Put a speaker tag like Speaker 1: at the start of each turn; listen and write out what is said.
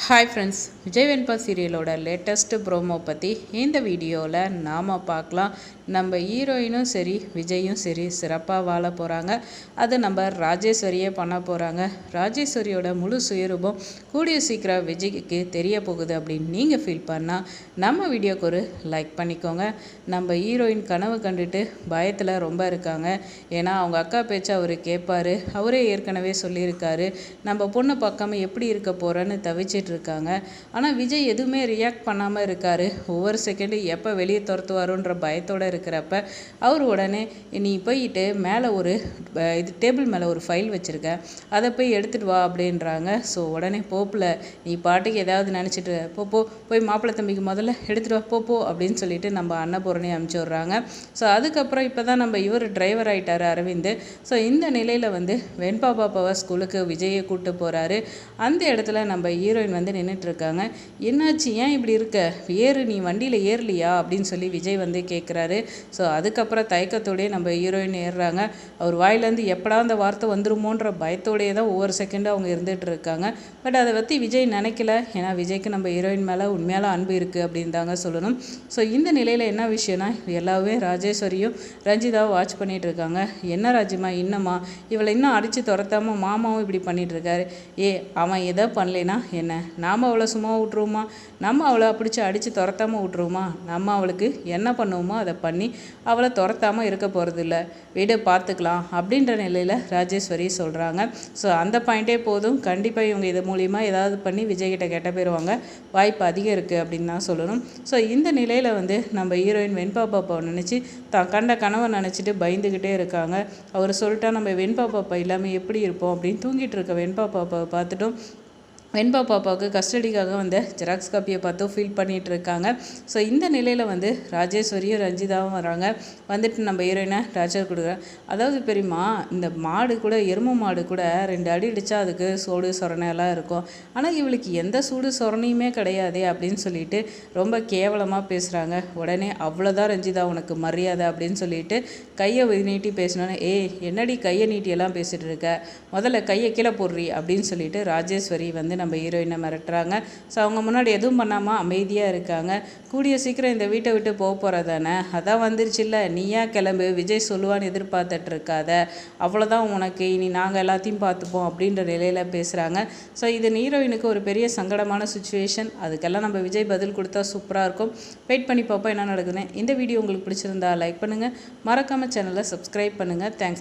Speaker 1: Hi friends, Vijay வெண்பா சீரியலோட latest promo பற்றி இந்த வீடியோவில் நாம் பார்க்கலாம். நம்ம ஹீரோயினும் சரி விஜயும் சரி சிறப்பாக வாழ போகிறாங்க. அது நம்ம ராஜேஸ்வரியே பண்ண போகிறாங்க. ராஜேஸ்வரியோட முழு சுயரூபம் கூடிய சீக்கிரம் விஜய்க்கு தெரிய போகுது அப்படின்னு நீங்கள் ஃபீல் பண்ணால் நம்ம வீடியோக்கு ஒரு லைக் பண்ணிக்கோங்க. நம்ம ஹீரோயின் கனவு கண்டுட்டு பயத்தில் ரொம்ப இருக்காங்க. ஏன்னா அவங்க அக்கா பேச்சை அவர் கேட்பார். அவரே ஏற்கனவே சொல்லியிருக்காரு, நம்ம பொண்ணு பக்கம் எப்படி இருக்க போகிறேன்னு தவிச்சிட்டு இருக்காங்க. ஆனால் விஜய் எதுவுமே ரியாக்ட் பண்ணாமல் இருக்கார். ஒவ்வொரு செகண்டு எப்போ வெளியே துரத்துவாரோன்ற பயத்தோடு இருக்கிறப்ப அவர் உடனே நீ போயிட்டு மேலே ஒரு டேபிள் மேலே ஒரு ஃபைல் வச்சுருக்க, அதை போய் எடுத்துகிட்டு வா அப்படின்றாங்க. ஸோ உடனே போப்பில் நீ பாட்டுக்கு ஏதாவது நினச்சிட்டு போய் மாப்பிள்ளை தம்பிக்கு முதல்ல எடுத்துகிட்டு வா போ அப்படின்னு சொல்லிட்டு நம்ம அன்னபூரணி அனுப்பிச்சி விட்றாங்க. ஸோ அதுக்கப்புறம் இப்போ தான் நம்ம இவர் டிரைவர் ஆகிட்டார் அரவிந்த். ஸோ இந்த நிலையில் வெண்பா பாப்பாவை ஸ்கூலுக்கு விஜயை கூப்பிட்டு போகிறாரு. அந்த இடத்துல நம்ம ஹீரோயின் நின்றுட்டுருக்காங்க. என்னாச்சு, ஏன் இப்படி இருக்க, நீ வண்டியில் ஏறலையா அப்படின்னு சொல்லி விஜய் கேட்குறாரு. ஸோ அதுக்கப்புறம் தயக்கத்தோடையே நம்ம ஹீரோயின் ஏறுறாங்க. அவர் வாயிலேருந்து எப்படா அந்த வார்த்தை வந்துருமோன்ற பயத்தோடையே தான் ஒவ்வொரு செகண்டும் அவங்க இருந்துகிட்டு இருக்காங்க. பட் அதை பற்றி விஜய் நினைக்கல. ஏன்னா விஜய்க்கு நம்ம ஹீரோயின் மேலே உண்மையால அன்பு இருக்குது அப்படின்னு தாங்க சொல்லணும். ஸோ இந்த நிலையில் என்ன விஷயம்னா, எல்லாமே ராஜேஸ்வரியும் ரஞ்சிதாவும் வாட்ச் பண்ணிகிட்டு இருக்காங்க. என்ன ராஜிமா இன்னமா இவளை இன்னும் அடித்து துரத்தாமல் மாமாவும் இப்படி பண்ணிகிட்டு இருக்காரு. அவன் எதை பண்ணலைன்னா என்ன, நாம் அவளை சும்மா விட்ருவோமா, நம்ம அவளை பிடிச்சி அடித்து துரத்தாமல் விட்ருவோமா, நம்ம அவளுக்கு என்ன பண்ணுவோமோ அதை பண்ணி அவளை துரத்தாமல் இருக்க போகிறதில்ல, வீடு பார்த்துக்கலாம் அப்படின்ற நிலையில் ராஜேஸ்வரி சொல்கிறாங்க. ஸோ அந்த பாயிண்ட்டே போதும். கண்டிப்பாக இவங்க இது மூலிமா ஏதாவது பண்ணி விஜய்கிட்ட கெட்ட போயிடுவாங்க, வாய்ப்பு அதிகம் இருக்குது அப்படின்னு தான் சொல்லணும். ஸோ இந்த நிலையில் நம்ம ஹீரோயின் வெண்பா பாப்பாவை நினச்சி தான் கண்ட கனவை நினச்சிட்டு பயந்துக்கிட்டே இருக்காங்க. அவர் சொல்லிட்டா நம்ம வெண்பா பாப்பா இல்லாமல் எப்படி இருப்போம் அப்படின்னு தூங்கிட்டு இருக்க வெண்பா பாப்பாவை பார்த்துட்டும் வெண்பா பாப்பாவுக்கு கஸ்டடிக்காக ஜெராக்ஸ் காப்பியை பார்த்து ஃபீல் பண்ணிகிட்டு இருக்காங்க. ஸோ இந்த நிலையில் ராஜேஸ்வரியும் ரஞ்சிதாவும் வராங்க. நம்ம ஹீரோயினை டார்ச்சர் கொடுக்குறேன். அதாவது பெரியம்மா, இந்த மாடு கூட எருமை மாடு கூட 2 அடி அடித்தா அதுக்கு சூடு சொரணையெல்லாம் இருக்கும். ஆனால் இவளுக்கு எந்த சூடு சொரணையுமே கிடையாதே அப்படின்னு சொல்லிட்டு ரொம்ப கேவலமாக பேசுகிறாங்க. உடனே அவ்வளோதான் ரஞ்சிதா உனக்கு மரியாதை அப்படின்னு சொல்லிட்டு கையை நீட்டி பேசினோன்னே, என்னடி கையை நீட்டியெல்லாம் பேசிகிட்டு இருக்க, முதல்ல கையை கீழே போடுறி அப்படின்னு சொல்லிட்டு ராஜேஸ்வரி நம்ம ஹீரோயினை மிரட்டுறாங்க. ஸோ அவங்க முன்னாடி எதுவும் பண்ணாமல் அமைதியாக இருக்காங்க. கூடிய சீக்கிரம் இந்த வீட்டை விட்டு போக போகிறதானே, அதான் வந்துருச்சுல்ல, நீயா கிளம்பு, விஜய் சொல்லுவான்னு எதிர்பார்த்துட்டு இருக்காத, அவ்வளோதான் உனக்கு, இனி நாங்கள் எல்லாத்தையும் பார்த்துப்போம் அப்படின்ற நிலையில் பேசுகிறாங்க. ஸோ இது ஹீரோயினுக்கு ஒரு பெரிய சங்கடமான சுச்சுவேஷன். அதுக்கெல்லாம் நம்ம விஜய் பதில் கொடுத்தா சூப்பராக இருக்கும். வெயிட் பண்ணி பார்ப்போம் என்ன நடக்குதுன்னு. இந்த வீடியோ உங்களுக்கு பிடிச்சிருந்தா லைக் பண்ணுங்கள், மறக்காமல் சேனலை சப்ஸ்கிரைப் பண்ணுங்கள். தேங்க்ஸ்.